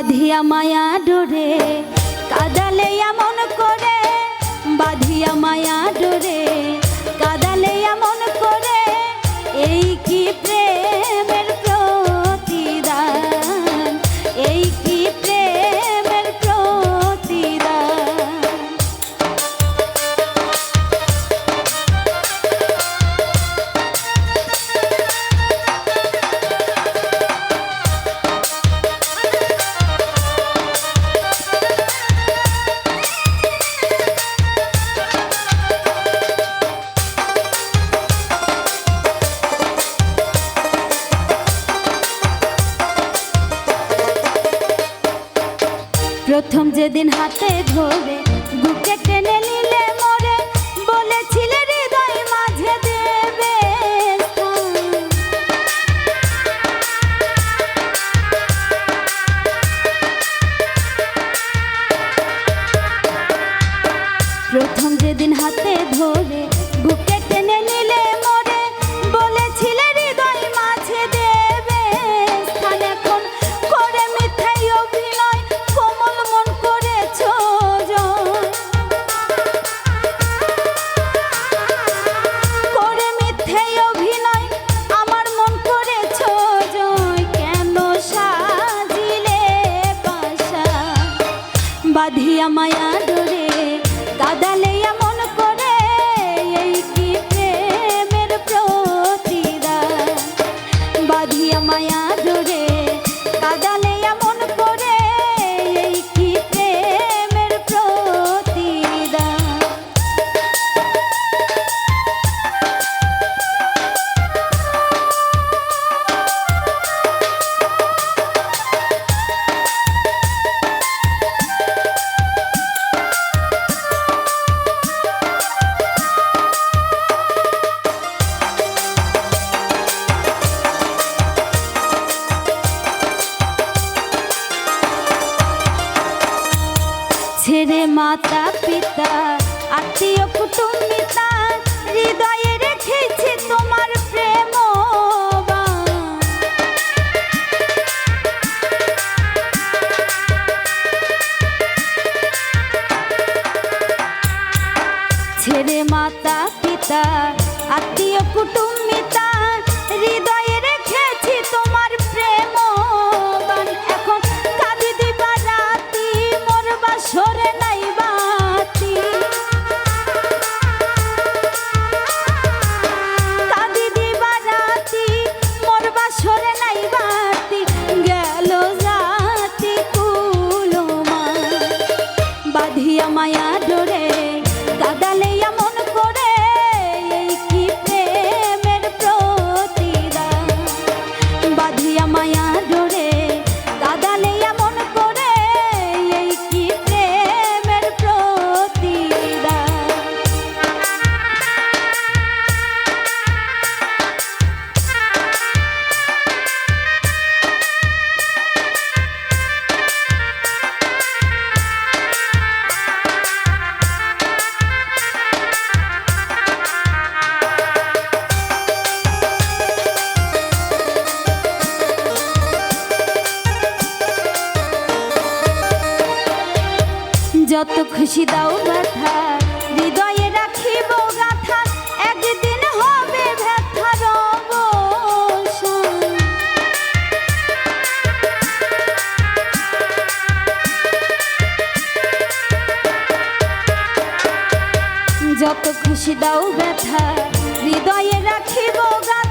বাঁধিয়া মায়া ডোরে কাদালে এমন করে, বাঁধিয়া মায়া ডোরে কাদালে এমন করে, এই কি প্রেমের প্রতিদান, এই কি প্রেমের প্রতিদান। প্রথম যেদিন হাতে ধরে বুকে টেনে নিলে মোরে, বলেছিলে হৃদয় মাঝে দেবে স্থান। প্রথম যেদিন হাতে ধরে বুকে টেনে নিলে মোরে, বলেছিলে হৃদয় মাঝে দেবে স্থান। এখন করে মিথ্যাই অভিনয় কোমল মন করেছ জয়, করে মিথ্যাই অভিনয় আমার মন করেছ জয়। কেন সাজিলে পাশা বাঁধিয়া মায়া ডোরে কাদালে এমন করে, এই কি প্রেমের প্রতিদান। বাঁধিয়া মায়া ডোরে কাদালে এমন করে, এই কি প্রেমের প্রতিদান। ছেড়ে মাতা পিতা আত্মীয় কুটুম্বিতা, হৃদয়ে রেখেছি তোমার প্রেম বাণ। ছেড়ে মাতা পিতা আত্মীয় কুটুম্বিতা, হৃদয়ে রেখেছি তোমার প্রেম বাণ। এখন কাঁদি দিবা রাতি মোর বাসরে নাই বাতি, কাঁদি দিবা রাতি মোর বাসরে নাই বাতি, গেল জাতি কুলমা। বাঁধিয়া মায়া ডোরে কাদালে এমন করে, এই কি প্রেমের প্রতিদান। বাঁধিয়া মায়া ডোরে কাদালে এমন করে, এই কি প্রেমের প্রতিদান। যত খুশি দাও ব্যথা হৃদয়ে রাখিব গাথা, একদিন হবে ব্যথার অবসান। যত খুশি দাও ব্যথা হৃদয়ে রাখিব গাথা,